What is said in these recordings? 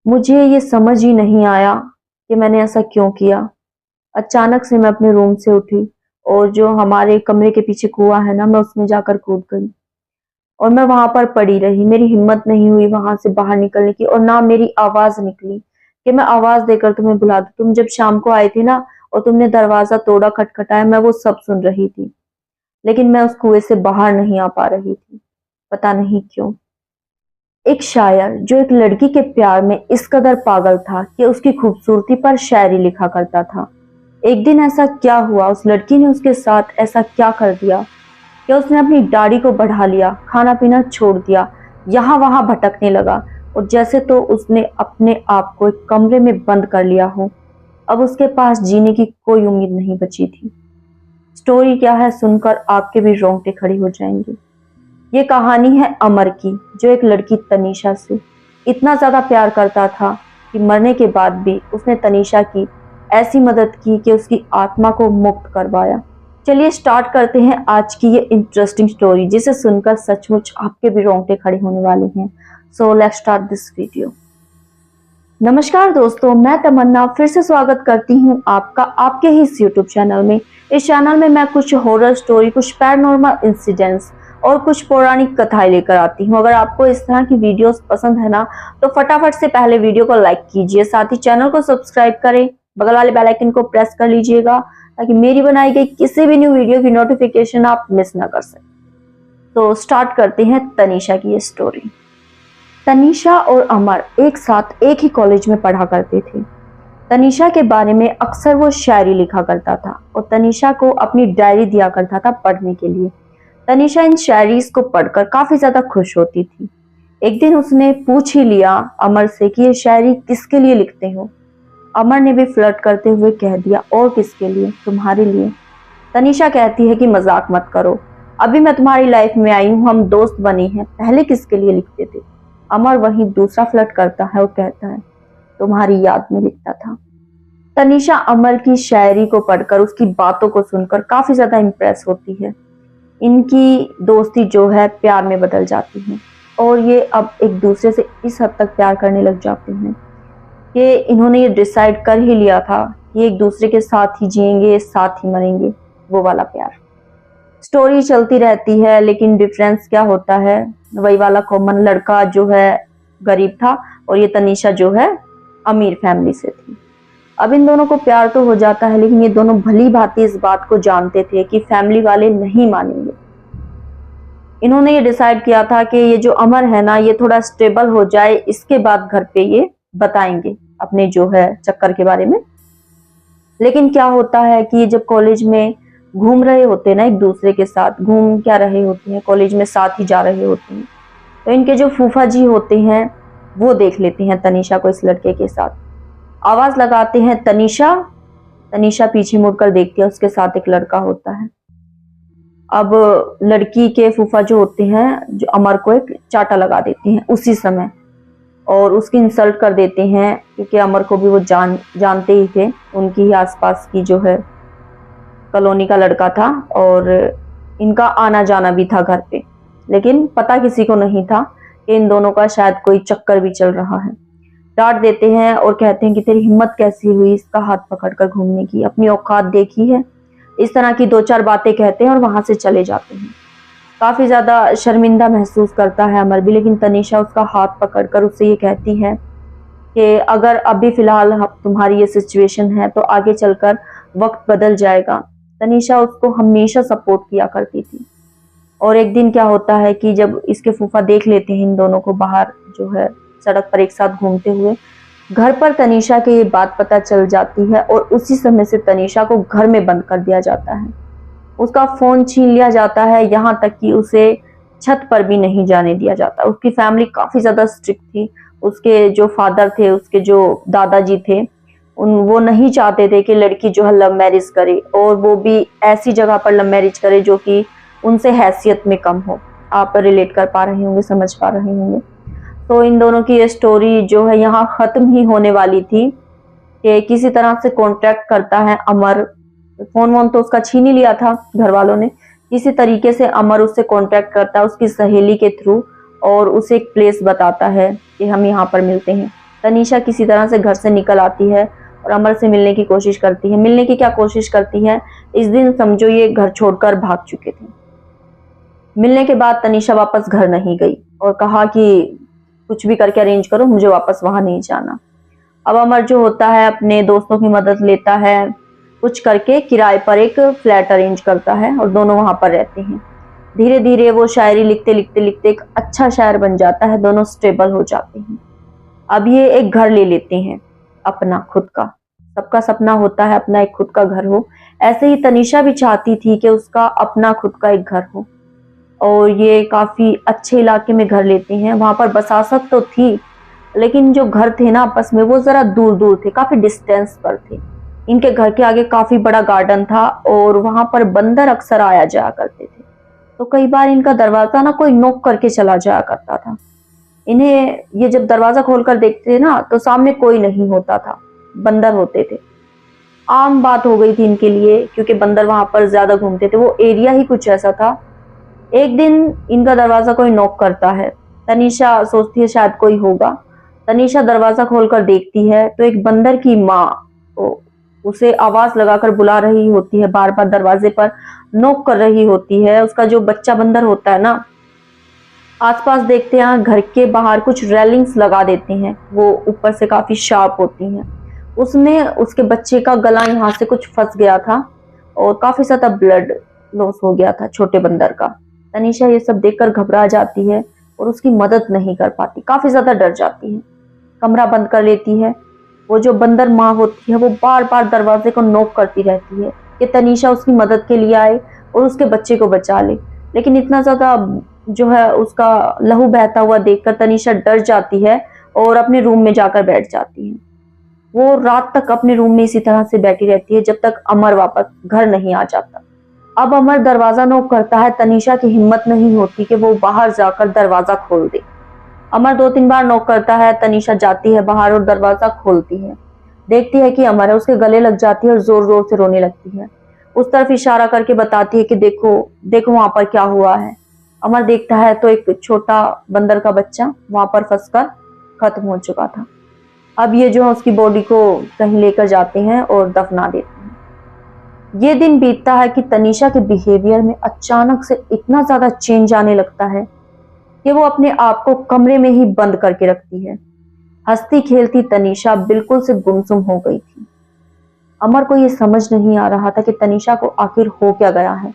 मुझे ये समझ ही नहीं आया कि मैंने ऐसा क्यों किया। अचानक से मैं अपने रूम से उठी और जो हमारे कमरे के पीछे कुआं है ना, मैं उसमें जाकर कूद गई और मैं वहां पर पड़ी रही। मेरी हिम्मत नहीं हुई वहां से बाहर निकलने की और ना मेरी आवाज निकली कि मैं आवाज देकर तुम्हें बुला दूं। तुम जब शाम को आए थे ना और तुमने दरवाजा तोड़ा, खटखटाया, मैं वो सब सुन रही थी, लेकिन मैं उस कुएं से बाहर नहीं आ पा रही थी, पता नहीं क्यों। एक शायर जो एक लड़की के प्यार में इस कदर पागल था कि उसकी खूबसूरती पर शायरी लिखा करता था। एक दिन ऐसा क्या हुआ, उस लड़की ने उसके साथ ऐसा क्या कर दिया कि उसने अपनी दाढ़ी को बढ़ा लिया, खाना पीना छोड़ दिया, यहाँ वहां भटकने लगा और जैसे तो उसने अपने आप को एक कमरे में बंद कर लिया हो। अब उसके पास जीने की कोई उम्मीद नहीं बची थी। स्टोरी क्या है सुनकर आपके भी रोंगटे खड़े हो जाएंगे। ये कहानी है अमर की, जो एक लड़की तनीषा से इतना ज्यादा प्यार करता था कि मरने के बाद भी उसने तनीषा की ऐसी मदद की कि उसकी आत्मा को मुक्त करवाया। चलिए स्टार्ट करते हैं आज की ये इंटरेस्टिंग स्टोरी, जिसे सुनकर सचमुच आपके भी रोंगटे खड़े होने वाले हैं। So let's start this video. नमस्कार दोस्तों, मैं तमन्ना फिर से स्वागत करती हूँ आपका आपके ही इस यूट्यूब चैनल में। इस चैनल में मैं कुछ हॉरर स्टोरी, कुछ पैरानॉर्मल इंसिडेंट्स और कुछ पौराणिक कथाएं लेकर आती हूँ। अगर आपको इस तरह की वीडियोस पसंद है ना, तो फटाफट से पहले वीडियो को लाइक कीजिए, साथ ही चैनल को सब्सक्राइब करें, बगल वाले बेल आइकन को प्रेस कर लीजिएगा ताकि मेरी बनाई गई किसी भी न्यू वीडियो की नोटिफिकेशन आप मिस ना कर सकें। तो स्टार्ट करते हैं तनीषा की ये स्टोरी। तनीषा और अमर एक साथ एक ही कॉलेज में पढ़ा करते थे। तनीषा के बारे में अक्सर वो शायरी लिखा करता था और तनीषा को अपनी डायरी दिया करता था पढ़ने के लिए। तनीषा इन शायरीज को पढ़कर काफी ज्यादा खुश होती थी। एक दिन उसने पूछ ही लिया अमर से कि ये शायरी किसके लिए लिखते हो। अमर ने भी फ्लर्ट करते हुए कह दिया, और किसके लिए, तुम्हारे लिए। तनीषा कहती है कि मजाक मत करो, अभी मैं तुम्हारी लाइफ में आई हूँ, हम दोस्त बने हैं, पहले किसके लिए लिखते थे। अमर वहीं दूसरा फ्लर्ट करता है और कहता है, तुम्हारी याद में लिखता था। तनीषा अमर की शायरी को पढ़कर, उसकी बातों को सुनकर काफी ज्यादा इंप्रेस होती है। इनकी दोस्ती जो है प्यार में बदल जाती है और ये अब एक दूसरे से इस हद तक प्यार करने लग जाते हैं कि इन्होंने ये डिसाइड कर ही लिया था कि एक दूसरे के साथ ही जिएंगे, साथ ही मरेंगे, वो वाला प्यार। स्टोरी चलती रहती है, लेकिन डिफरेंस क्या होता है, वही वाला कॉमन, लड़का जो है गरीब था और ये तनीषा जो है अमीर फैमिली से थी। अब इन दोनों को प्यार तो हो जाता है, लेकिन ये दोनों भली भांति इस बात को जानते थे कि फैमिली वाले नहीं मानेंगे। इन्होंने ये डिसाइड किया था कि ये जो अमर है ना, ये थोड़ा स्टेबल हो जाए, इसके बाद घर पे ये बताएंगे अपने जो है चक्कर के बारे में। लेकिन क्या होता है कि जब कॉलेज में घूम रहे होते हैं ना, एक दूसरे के साथ घूम क्या रहे होते हैं, कॉलेज में साथ ही जा रहे होते हैं, तो इनके जो फूफा जी होते हैं वो देख लेते हैं तनीषा को इस लड़के के साथ। आवाज लगाते हैं तनीषा। तनीषा पीछे मुड़कर देखती है, उसके साथ एक लड़का होता है। अब लड़की के फूफा जो होते हैं, जो अमर को एक चाटा लगा देते हैं उसी समय और उसकी इंसल्ट कर देते हैं, क्योंकि अमर को भी वो जानते ही थे, उनकी ही आसपास की जो है कॉलोनी का लड़का था और इनका आना जाना भी था घर पे। लेकिन पता किसी को नहीं था कि इन दोनों का शायद कोई चक्कर भी चल रहा है। डांट देते हैं और कहते हैं कि तेरी हिम्मत कैसी हुई इसका हाथ पकड़कर घूमने की, अपनी औकात देखी है। इस तरह की दो चार बातें कहते हैं और वहां से चले जाते हैं। काफी ज्यादा शर्मिंदा महसूस करता है अमर भी, लेकिन तनीषा उसका हाथ पकड़कर उससे ये कहती है कि अगर अभी फिलहाल तुम्हारी ये सिचुएशन है तो आगे चलकर वक्त बदल जाएगा। तनीषा उसको हमेशा सपोर्ट किया करती थी। और एक दिन क्या होता है कि जब इसके फूफा देख लेते हैं इन दोनों को बाहर जो है सड़क पर एक साथ घूमते हुए, घर पर तनीषा के ये बात पता चल जाती है और उसी समय से तनीषा को घर में बंद कर दिया जाता है। उसका फोन छीन लिया जाता है, यहाँ तक कि उसे छत पर भी नहीं जाने दिया जाता। उसकी फैमिली काफी ज्यादा स्ट्रिक्ट थी। उसके जो फादर थे, उसके जो दादाजी थे, वो नहीं चाहते थे कि लड़की जो है लव मैरिज करे, और वो भी ऐसी जगह पर लव मैरिज करे जो कि उनसे हैसियत में कम हो। आप रिलेट कर पा रहे होंगे, समझ पा रहे होंगे। तो इन दोनों की ये स्टोरी जो है यहाँ खत्म ही होने वाली थी कि किसी तरह से कांटेक्ट करता है अमर। फोन वोन तो उसका छीन ही लिया था घर वालों ने। किसी तरीके से अमर उससे कांटेक्ट करता है उसकी सहेली के थ्रू और उसे एक प्लेस बताता है कि हम यहाँ पर मिलते हैं। तनीषा किसी तरह से घर से निकल आती है और अमर से मिलने की कोशिश करती है। मिलने की क्या कोशिश करती है, इस दिन समझो ये घर छोड़कर भाग चुके थे। मिलने के बाद तनीषा वापस घर नहीं गई और कहा कि कुछ भी करके अरेंज करो, मुझे वापस वहां नहीं जाना। अब अमर जो होता है अपने दोस्तों की मदद लेता है, कुछ करके किराए पर एक फ्लैट अरेंज करता है और दोनों वहां पर रहते हैं। धीरे धीरे वो शायरी लिखते लिखते लिखते एक अच्छा शायर बन जाता है, दोनों स्टेबल हो जाते हैं। अब ये एक घर ले लेते हैं अपना खुद का। सबका सपना होता है अपना एक खुद का घर हो। ऐसे ही तनीषा भी चाहती थी कि उसका अपना खुद का एक घर हो और ये काफी अच्छे इलाके में घर लेते हैं। वहां पर बसासत तो थी, लेकिन जो घर थे ना आपस में वो जरा दूर दूर थे, काफी डिस्टेंस पर थे। इनके घर के आगे काफी बड़ा गार्डन था और वहां पर बंदर अक्सर आया जाया करते थे। तो कई बार इनका दरवाजा ना कोई नॉक करके चला जाया करता था। इन्हें ये जब दरवाजा खोलकर देखते ना तो सामने कोई नहीं होता था, बंदर होते थे। आम बात हो गई थी इनके लिए, क्योंकि बंदर वहां पर ज्यादा घूमते थे, वो एरिया ही कुछ ऐसा था। एक दिन इनका दरवाजा कोई नॉक करता है। तनीषा सोचती है शायद कोई होगा। तनीषा दरवाजा खोलकर देखती है तो एक बंदर की माँ उसे आवाज लगाकर बुला रही होती है, बार बार दरवाजे पर नॉक कर रही होती है। उसका जो बच्चा बंदर होता है ना, आसपास देखते हैं घर के बाहर कुछ रेलिंग्स लगा देते हैं, वो ऊपर से काफी शार्प होती हैं। उसमें उसके बच्चे का गला यहाँ से कुछ फंस गया था और काफी ज्यादा ब्लड लॉस हो गया था छोटे बंदर का। तनीषा ये सब देखकर घबरा जाती है और उसकी मदद नहीं कर पाती, काफी ज्यादा डर जाती है, कमरा बंद कर लेती है। वो जो बंदर माँ होती है वो बार बार दरवाजे को नॉक करती रहती है कि तनीषा उसकी मदद के लिए आए और उसके बच्चे को बचा ले। लेकिन इतना ज्यादा जो है उसका लहू बहता हुआ देखकर तनीषा डर जाती है और अपने रूम में जाकर बैठ जाती है। वो रात तक अपने रूम में इसी तरह से बैठी रहती है जब तक अमर वापस घर नहीं आ जाता। अब अमर दरवाजा नॉक करता है, तनीषा की हिम्मत नहीं होती कि वो बाहर जाकर दरवाजा खोल दे। अमर 2-3 बार नॉक करता है, तनीषा जाती है बाहर और दरवाजा खोलती है। देखती है कि अमर है, उसके गले लग जाती है और जोर जोर से रोने लगती है। उस तरफ इशारा करके बताती है कि देखो देखो वहां पर क्या हुआ है। अमर देखता है तो एक छोटा बंदर का बच्चा वहां पर फंसकर खत्म हो चुका था। अब ये जो है उसकी बॉडी को कहीं लेकर जाते हैं और दफना देते हैं। ये दिन बीतता है कि तनीषा के बिहेवियर में अचानक से इतना ज्यादा चेंज आने लगता है कि वो अपने आप को कमरे में ही बंद करके रखती है। हंसती खेलती तनीषा बिल्कुल से गुमसुम हो गई थी। अमर को ये समझ नहीं आ रहा था कि तनीषा को आखिर हो क्या गया है।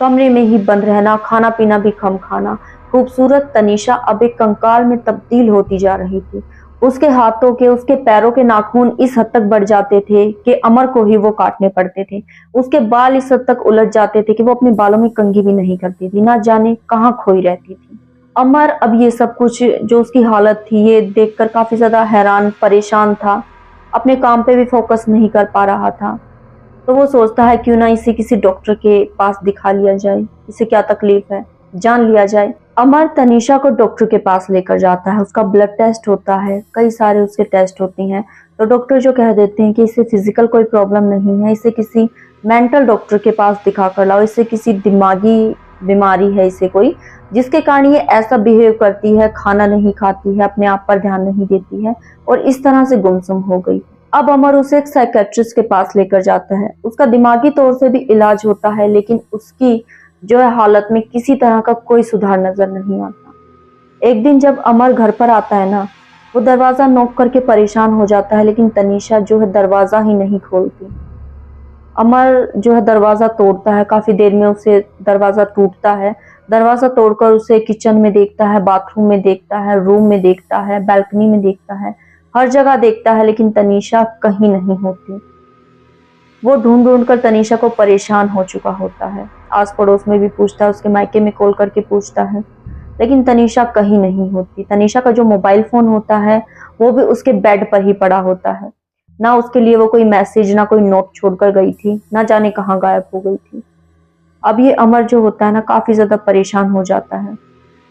कमरे में ही बंद रहना, खाना पीना भी कम खाना। खूबसूरत तनीषा अब एक कंकाल में तब्दील होती जा रही थी। उसके हाथों के, उसके पैरों के नाखून इस हद तक बढ़ जाते थे कि अमर को ही वो काटने पड़ते थे। उसके बाल इस हद तक उलझ जाते थे कि वो अपने बालों में कंघी भी नहीं करती थी, ना जाने कहाँ खोई रहती थी। अमर अब ये सब कुछ जो उसकी हालत थी ये देखकर काफी ज्यादा हैरान परेशान था। अपने काम पे भी फोकस नहीं कर पा रहा था। तो वो सोचता है क्यों ना इसे किसी डॉक्टर के पास दिखा लिया जाए, इसे क्या तकलीफ है, जान लिया जाए। अमर तनीषा को डॉक्टर के पास लेकर जाता है। उसका ब्लड टेस्ट होता है, कई सारे उसके टेस्ट होते हैं। तो डॉक्टर जो कह देते हैं कि इसे फिजिकल कोई प्रॉब्लम नहीं है, इसे किसी मेंटल डॉक्टर के पास दिखा कर लाओ, इसे किसी दिमागी बीमारी है इसे कोई, जिसके कारण ये ऐसा बिहेव करती है, खाना नहीं खाती है, अपने आप पर ध्यान नहीं देती है और इस तरह से गुमसुम हो गई। अब अमर उसे एक साइकेट्रिस्ट के पास लेकर जाता है। उसका दिमागी तौर से भी इलाज होता है, लेकिन उसकी जो है हालत में किसी तरह का कोई सुधार नजर नहीं आता। एक दिन जब अमर घर पर आता है ना, वो दरवाजा नॉक करके परेशान हो जाता है, लेकिन तनीषा जो है दरवाजा ही नहीं खोलती। अमर जो है दरवाजा तोड़ता है, काफी देर में उसे दरवाजा टूटता है। दरवाजा तोड़कर उसे किचन में देखता है, बाथरूम में देखता है, रूम में देखता है, बालकनी में देखता है, हर जगह देखता है, लेकिन तनीषा कहीं नहीं होती। वो ढूंढ ढूंढ कर तनीषा को परेशान हो चुका होता है। आस पड़ोस में भी पूछता है, उसके मायके में कॉल करके पूछता है, लेकिन तनीषा कहीं नहीं होती। तनीषा का जो मोबाइल फोन होता है वो भी उसके बेड पर ही पड़ा होता है। ना उसके लिए वो कोई मैसेज, ना कोई नोट छोड़कर गई थी, ना जाने कहाँ गायब हो गई थी। अब ये अमर जो होता है ना, काफी ज्यादा परेशान हो जाता है।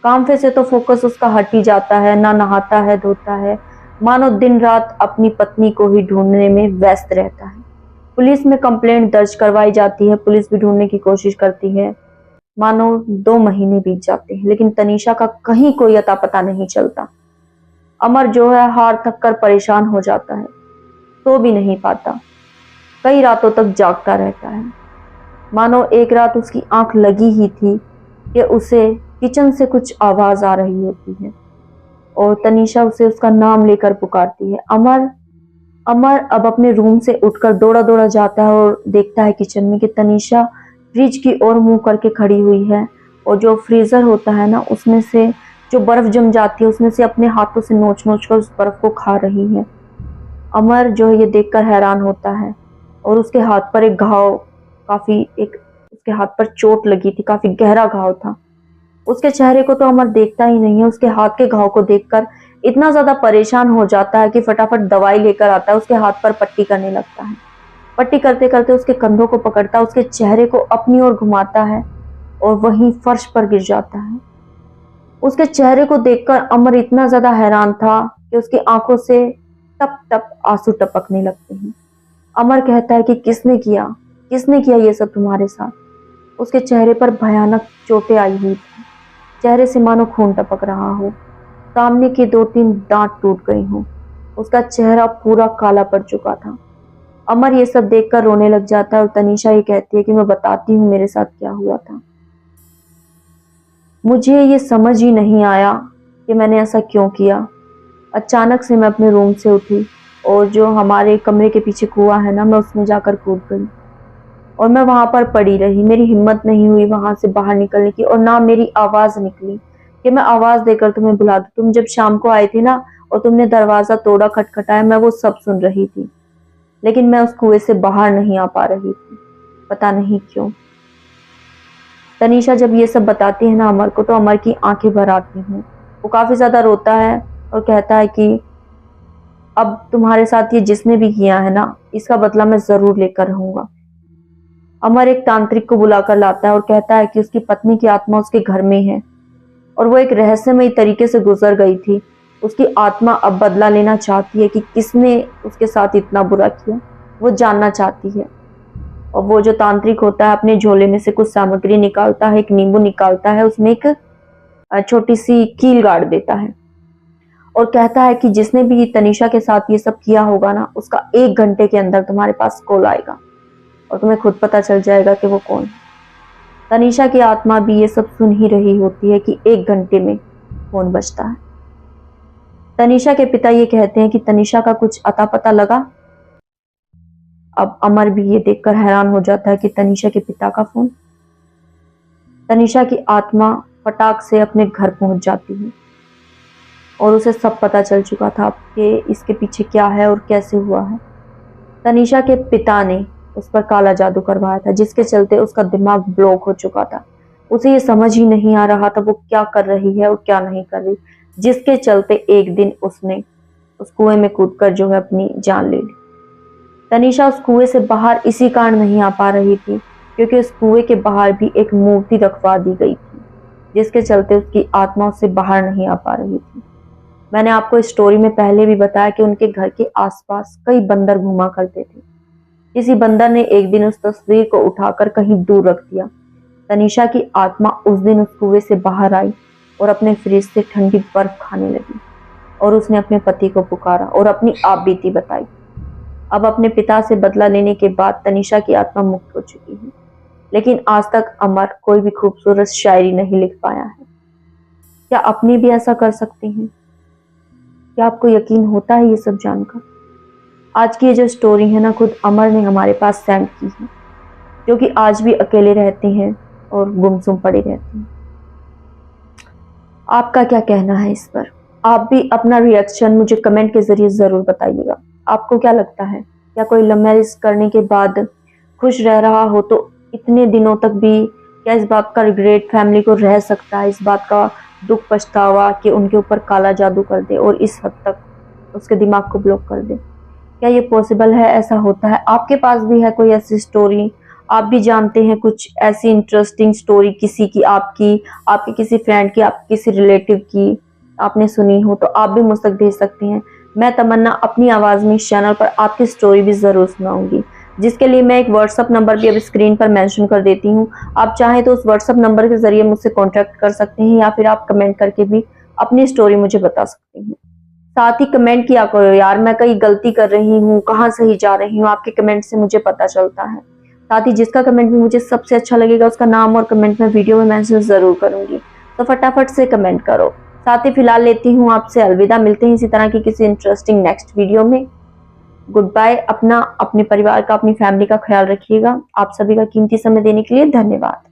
काम पे से तो फोकस उसका हट ही जाता है, ना नहाता है, धोता है, मानो दिन रात अपनी पत्नी को ही ढूंढने में व्यस्त रहता है। पुलिस में कंप्लेंट दर्ज करवाई जाती है, पुलिस भी ढूंढने की कोशिश करती है। मानो 2 महीने बीत जाते हैं, लेकिन तनीषा का कहीं कोई अता पता नहीं चलता। अमर जो है हार थक कर परेशान हो जाता है, सो भी नहीं पाता, कई रातों तक जागता रहता है। मानो एक रात उसकी आंख लगी ही थी कि उसे किचन से कुछ आवाज आ रही होती है और तनीषा उसे उसका नाम लेकर पुकारती है, अमर। अमर अब अपने रूम से उठकर दौड़ा दौड़ा जाता है और देखता है किचन में कि तनीषा फ्रिज की ओर मुंह करके खड़ी हुई है और जो फ्रीजर होता है ना उसमें से जो बर्फ जम जाती है उसमें से अपने हाथों से नोच नोच कर उस बर्फ को खा रही है। अमर जो है ये देखकर हैरान होता है और उसके हाथ पर एक घाव, उसके हाथ पर चोट लगी थी, काफी गहरा घाव था। उसके चेहरे को तो अमर देखता ही नहीं है, उसके हाथ के घाव को देखकर इतना ज्यादा परेशान हो जाता है कि फटाफट दवाई लेकर आता है, उसके हाथ पर पट्टी करने लगता है। पट्टी करते करते उसके कंधों को पकड़ता है, उसके चेहरे को अपनी ओर घुमाता है और वहीं फर्श पर गिर जाता है। उसके चेहरे को देखकर अमर इतना ज्यादा हैरान था कि उसकी आंखों से टप टप आंसू टपकने लगते हैं। अमर कहता है कि किसने किया ये सब तुम्हारे साथ। उसके चेहरे पर भयानक चोटें आई हुई थी, चेहरे से मानो खून टपक रहा हो, सामने के 2-3 दांत टूट गए हों, उसका चेहरा पूरा काला पड़ चुका था। अमर ये सब देखकर रोने लग जाता है और तनीषा ये कहती है कि मैं बताती हूँ मेरे साथ क्या हुआ था। मुझे ये समझ ही नहीं आया कि मैंने ऐसा क्यों किया। अचानक से मैं अपने रूम से उठी और जो हमारे कमरे के पीछे कुआं है ना, मैं उसमें जाकर कूद गई और मैं वहां पर पड़ी रही। मेरी हिम्मत नहीं हुई वहां से बाहर निकलने की और ना मेरी आवाज निकली कि मैं आवाज देकर तुम्हें बुला दूं। तुम जब शाम को आए थे ना और तुमने दरवाजा तोड़ा, खटखटाया, मैं वो सब सुन रही थी, लेकिन मैं उस कुएं से बाहर नहीं आ पा रही थी, पता नहीं क्यों। तनीषा जब ये सब बताती है ना अमर को, तो अमर की आंखें भर आती हैं। वो काफी ज्यादा रोता है और कहता है कि अब तुम्हारे साथ ये जिसने भी किया है ना, इसका बदला मैं जरूर लेकर रहूंगा। अमर एक तांत्रिक को बुलाकर लाता है और कहता है कि उसकी पत्नी की आत्मा उसके घर में है और वो एक रहस्यमयी तरीके से गुजर गई थी। उसकी आत्मा अब बदला लेना चाहती है कि किसने उसके साथ इतना बुरा किया, वो जानना चाहती है। और वो जो तांत्रिक होता है अपने झोले में से कुछ सामग्री निकालता है, एक नींबू निकालता है, उसमें एक छोटी सी कील गाड़ देता है और कहता है कि जिसने भी तनीषा के साथ ये सब किया होगा ना, उसका 1 घंटे के अंदर तुम्हारे पास कॉल आएगा और तुम्हें खुद पता चल जाएगा कि वो कौन है। तनीषा की आत्मा भी ये सब सुन ही रही होती है कि 1 घंटे में फोन बजता है। तनीषा के पिता ये कहते हैं कि तनीषा का कुछ अता पता लगा। अब अमर भी ये देखकर हैरान हो जाता है कि तनीषा के पिता का फोन। तनीषा की आत्मा फटाक से अपने घर पहुंच जाती है और उसे सब पता चल चुका था कि इसके पीछे क्या है और कैसे हुआ है। तनीषा के पिता ने उस पर काला जादू करवाया था, जिसके चलते उसका दिमाग ब्लॉक हो चुका था। उसे ये समझ ही नहीं आ रहा था वो क्या कर रही है और क्या नहीं कर रही, जिसके चलते एक दिन उसने उस कुएं में कूदकर जो है अपनी जान ले ली। तनीषा उस कुएं से बाहर इसी कारण नहीं आ पा रही थी क्योंकि उस कुएं के बाहर भी एक मूर्ति रखवा दी गई थी, जिसके चलते उसकी आत्मा उससे बाहर नहीं आ पा रही थी। मैंने आपको इस स्टोरी में पहले भी बताया कि उनके घर के आसपास कई बंदर घुमा करते थे। किसी बंदर ने एक दिन उस तस्वीर को उठाकर कहीं दूर रख दिया। तनीषा की आत्मा उस दिन उस कुएं से बाहर आई और अपने फ्रिज से ठंडी बर्फ खाने लगी और उसने अपने पति को पुकारा और अपनी आप बीती बताई। अब अपने पिता से बदला लेने के बाद तनीषा की आत्मा मुक्त हो चुकी है, लेकिन आज तक अमर कोई भी खूबसूरत शायरी नहीं लिख पाया है। क्या अपनी भी ऐसा कर सकते हैं? क्या आपको यकीन होता है ये सब जानकर? आज की ये जो स्टोरी है ना, खुद अमर ने हमारे पास सेंड की है, जो कि आज भी अकेले रहते हैं और गुमसुम पड़े रहते हैं। आपका क्या कहना है इस पर? आप भी अपना रिएक्शन मुझे कमेंट के जरिए जरूर बताइएगा। आपको क्या लगता है, क्या कोई लव मैरिज करने के बाद खुश रह रहा हो तो इतने दिनों तक भी क्या इस बात का रिग्रेट फैमिली को रह सकता है, इस बात का दुख पछतावा कि उनके ऊपर काला जादू कर दे और इस हद तक उसके दिमाग को ब्लॉक कर दे? क्या ये पॉसिबल है? ऐसा होता है? आपके पास भी है कोई ऐसी स्टोरी? आप भी जानते हैं कुछ ऐसी इंटरेस्टिंग स्टोरी किसी की, आपकी, आपके किसी फ्रेंड की, आपके किसी रिलेटिव की आपने सुनी हो, तो आप भी मुझ तक भेज सकते हैं। मैं तमन्ना अपनी आवाज में इस चैनल पर आपकी स्टोरी भी जरूर सुनाऊंगी, जिसके लिए मैं एक व्हाट्सअप नंबर भी अब स्क्रीन पर मेंशन कर देती हूँ। आप चाहें तो उस व्हाट्सअप नंबर के जरिए मुझसे कॉन्टैक्ट कर सकते हैं या फिर आप कमेंट करके भी अपनी स्टोरी मुझे बता सकते हैं। साथ ही कमेंट किया करो यार, मैं कहीं गलती कर रही हूँ, कहाँ सही जा रही हूँ, आपके कमेंट से मुझे पता चलता है। साथ ही जिसका कमेंट भी मुझे सबसे अच्छा लगेगा उसका नाम और कमेंट में वीडियो में मेंशन जरूर करूंगी, तो फटाफट से कमेंट करो। साथ ही फिलहाल लेती हूँ आपसे अलविदा, मिलते हैं इसी तरह की किसी इंटरेस्टिंग नेक्स्ट वीडियो में। Good bye. अपना, अपने परिवार का, अपनी फैमिली का ख्याल रखिएगा। आप सभी का कीमती समय देने के लिए धन्यवाद।